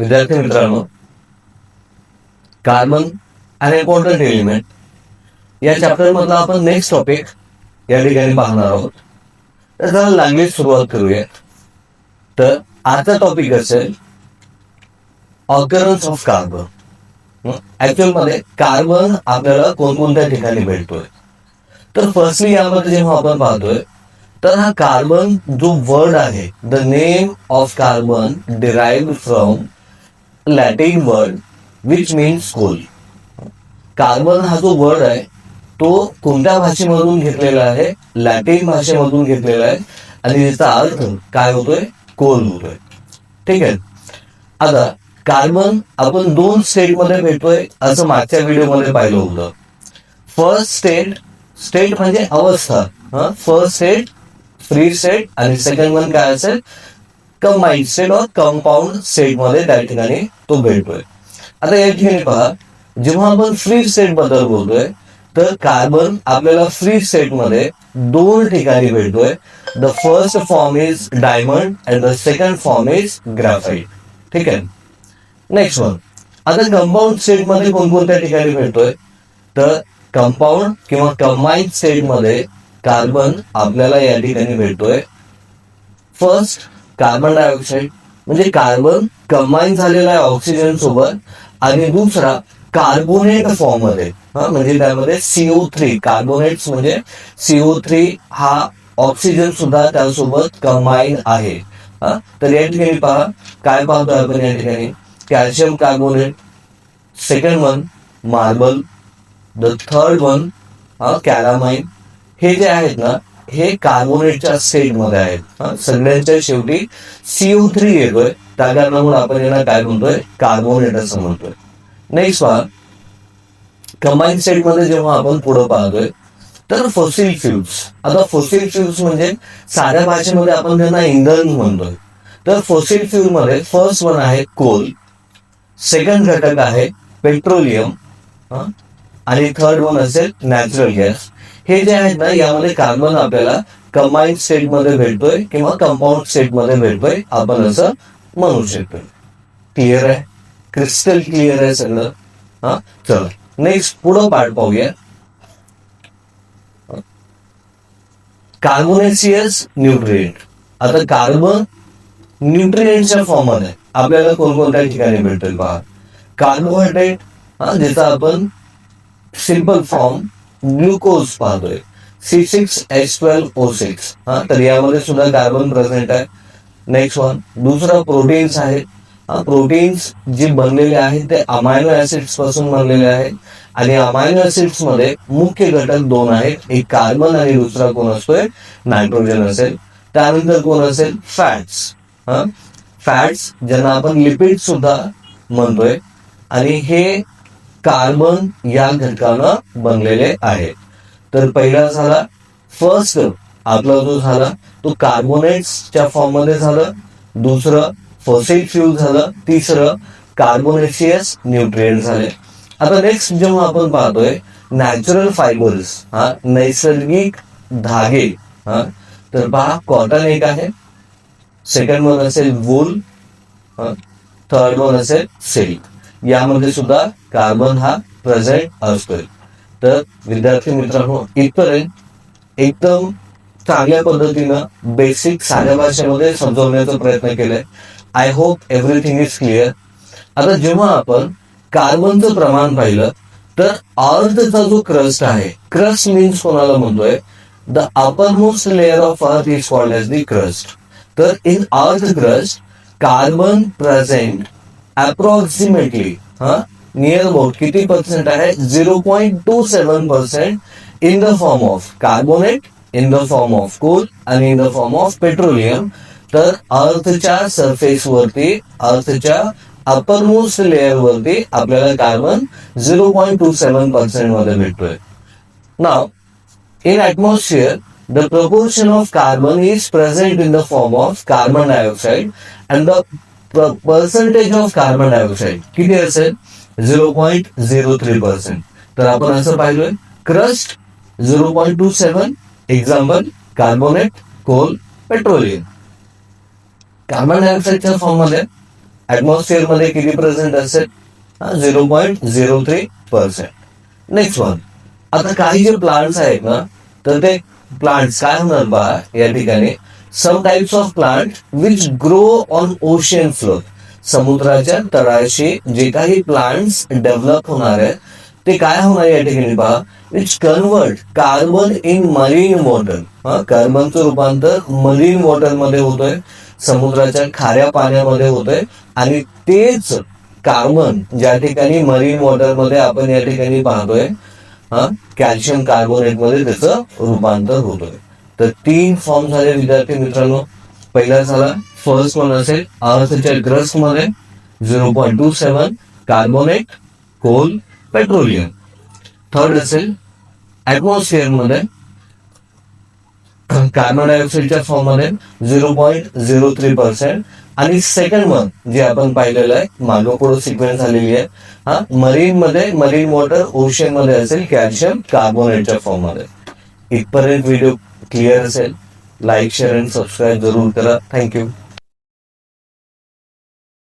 विद्यार्थी मित्रांनो, carbon an important element या चॅप्टर मधला आपण नेक्स्ट टॉपिक या ठिकाणी पाहणार आहोत. तर चला लागली सुरुवात करूया. तर आजचा टॉपिक असेल ऑकरन्स ऑफ कार्बन. ऍक्च्युअल मध्ये कार्बन आपल्याला कोणकोणत्या ठिकाणी भेटतोय. तर फर्स्टली यामध्ये जेव्हा आपण पाहतोय तर हा कार्बन जो वर्ड आहे, the name of carbon derived from Latin word which means coal. Carbon हा जो वर्ड आहे तो कोणत्या भाषेमधून घेतलेला आहे? लॅटिन भाषेमधून घेतलेला आहे आणि त्याचा अर्थ काय होतोय? कोल होतोय. ठीक आहे. आता कार्बन आपण दोन स्टेट मध्ये भेटतोय असं मागच्या व्हिडिओमध्ये पाहिलं होतं. फर्स्ट स्टेट म्हणजे अवस्था. फर्स्ट स्टेट फ्री स्टेट आणि सेकंड वन काय असेल? कंबाईंड स्टेट और कंपाऊंड स्टेट मध्ये त्या ठिकाणी तो भेटतोय. आता या ठिकाणी पहा, जेव्हा आपण फ्री स्टेट बद्दल बोलतोय तर कार्बन आपल्याला फ्री स्टेट मध्ये दोन ठिकाणी भेटतोय. The first form is diamond and the second form is graphite. ठीक आहे. नेक्स्ट वन, आता कंपाऊंड स्टेट मध्ये कोणकोणत्या ठिकाणी भेटतोय? तर कंपाऊंड किंवा कंबाईंड स्टेट मध्ये कार्बन आपल्याला या ठिकाणी भेटतोय. फर्स्ट कार्बन डायऑक्साईड म्हणजे कार्बन कंबाईन झालेला आहे ऑक्सिजन सोबत, आणि दुसरा कार्बोनेट फॉर्म मध्ये, म्हणजे त्यामध्ये CO3 कार्बोनेट्स म्हणजे CO3 हा ऑक्सिजन सुद्धा त्यासोबत कंबाईन आहे. तर या ठिकाणी पहा काय पाहतोय आपण या ठिकाणी? Calcium carbonate, second one marble, the third one calamine. हे जे आहेत ना, हे कार्बोनेटच्या स्टेट मध्ये आहेत. सगळ्यांच्या शेवटी CO3 येतोय, त्या कारणामुळे आपण यांना काय म्हणतोय? कार्बोनेट असं म्हणतोय. नेक्स्ट पहा, कंबाईन स्टेट मध्ये जेव्हा आपण पुढे पाहतोय तर फॉसिल फ्युल्स. आता फॉसिल फ्युल्स म्हणजे साध्या भाषेमध्ये आपण त्यांना इंधन म्हणतोय. तर फॉसिल फ्युल मध्ये फर्स्ट वन आहे कोल, सेकंड घटक आहे पेट्रोलियम, आणि थर्ड वन असेल नॅचरल गॅस. हे जे आहेत ना, यामध्ये कार्बन आपल्याला कंबाईन स्टेट मध्ये भेटतोय किंवा कंपाऊंड स्टेट मध्ये भेटतोय, आपण असं म्हणू शकतो. क्लिअर आहे? क्रिस्टल क्लिअर आहे सगळं? चला नेक्स्ट पुढं पार्ट पाहूया. Carbonaceous nutrient. आता कार्बन न्यूट्रिएंटच्या फॉर्म मध्ये आपल्याला कोणकोणत्या ठिकाणी भेटेल पहा. कार्बोहायड्रेट, ज्याचा आपण सिंपल फॉर्म ग्लुकोज पाहतोय, C6H12O6. तर यामध्ये सुद्धा कार्बन प्रेझेंट आहे. नेक्स्ट वन, दुसरा प्रोटीन्स आहे. प्रोटीन्स जे बनलेले आहेत ते अमायनो ऍसिड्स पासून बनलेले आहेत, आणि अमायनो ऍसिड्स मध्ये मुख्य घटक दोन आहेत, एक कार्बन आणि दुसरा कोण असतोय? नायट्रोजन असेल. त्यानंतर कोण असेल? फॅट्स. फॅट्स ज्यांना आपण लिपिड सुद्धा म्हणतोय, आणि हे कार्बन या घटकानं बनलेले आहेत. तर पहिला झाला फर्स्ट आपला जो झाला तो कार्बोनेट्सच्या फॉर्म मध्ये झालं, दुसरं फॉसिल फ्यूल झालं, तिसरं कार्बोनेशियस न्यूट्रिएंट झाले. आता नेक्स्ट जेव्हा आपण पाहतोय नॅचरल फायबर्स, नैसर्गिक धागे, तर पहा कॉटन एक आहे, सेकंड वन असेल वूल, थर्ड वन असेल सिल्क. यामध्ये सुद्धा कार्बन हा प्रेझेंट असतोय. तर विद्यार्थी मित्रांनो, इथपर्यंत एकदम चांगल्या पद्धतीनं बेसिक साध्या भाषेमध्ये समजवण्याचा प्रयत्न केलाय. I hope everything is clear. आता जेव्हा आपण कार्बनचं प्रमाण पाहिलं तर अर्थचा जो क्रस्ट आहे, क्रस्ट मीन्स कोणाला म्हणतोय? The uppermost layer of earth is called as the crust. तर in earth crust carbon present approximately near about किती पर्सेंट आहे? 0.27% in the form of carbonate, in the form of coal आणि in the form of petroleum. तर अर्थच्या surface वरती, अर्थच्या upper most layer वरती आपल्याला carbon 0.27% मध्ये भेटतोय. नाव in atmosphere the proportion of carbon is present in the form of carbon dioxide and the percentage of carbon dioxide किती असेल? 0.03%. तर आपण असं पाहिलोय crust 0.27, example carbonate, coal, petroleum. Carbon डायऑक्साईडच्या फॉर्म मध्ये ऍटमॉस्फिअर मध्ये किती प्रेझेंट असेल? 0.03%. नेक्स्ट वन, आता काही जे प्लांट्स आहेत ना, तर ते प्लांट्स काय होणार बा या ठिकाणी, some types of plant which grow on ocean floor. समुद्राच्या तळाशी जे काही प्लांट्स डेव्हलप होणार आहेत ते काय होणार या ठिकाणी पहा, which convert carbon in marine water. कार्बनचं रूपांतर मरीन वॉटर मध्ये होतोय, समुद्राच्या खाऱ्या पाण्यामध्ये होतोय, आणि तेच कार्बन ज्या ठिकाणी मरीन वॉटर मध्ये आपण या ठिकाणी पाहतोय कॅल्शियम कार्बोनेट मध्ये त्याचं रूपांतर होतोय. तर 3 फॉर्म झाले विद्यार्थी मित्रांनो. पहिला झाला, फर्स्ट वन असेल अर्थच्या क्रस्ट मध्ये 0.27 कार्बोनेट, कोल, पेट्रोलियम. थर्ड असेल ऍटमॉस्फिअर मध्ये कार्बन डायऑक्साईडच्या फॉर्म मध्ये 0.03%. आणि सेकंड वन जे आपण पाहिलेलं आहे, मागं पुढे सिक्वेन्स झालेली आहे, मरीन मध्ये, मरीन वॉटर ओशन मध्ये असेल कॅल्शियम कार्बोनेटच्या फॉर्म मध्ये. इथपर्यंत व्हिडिओ क्लिअर असेल, लाईक शेअर आणि सबस्क्राईब जरूर करा. थँक्यू.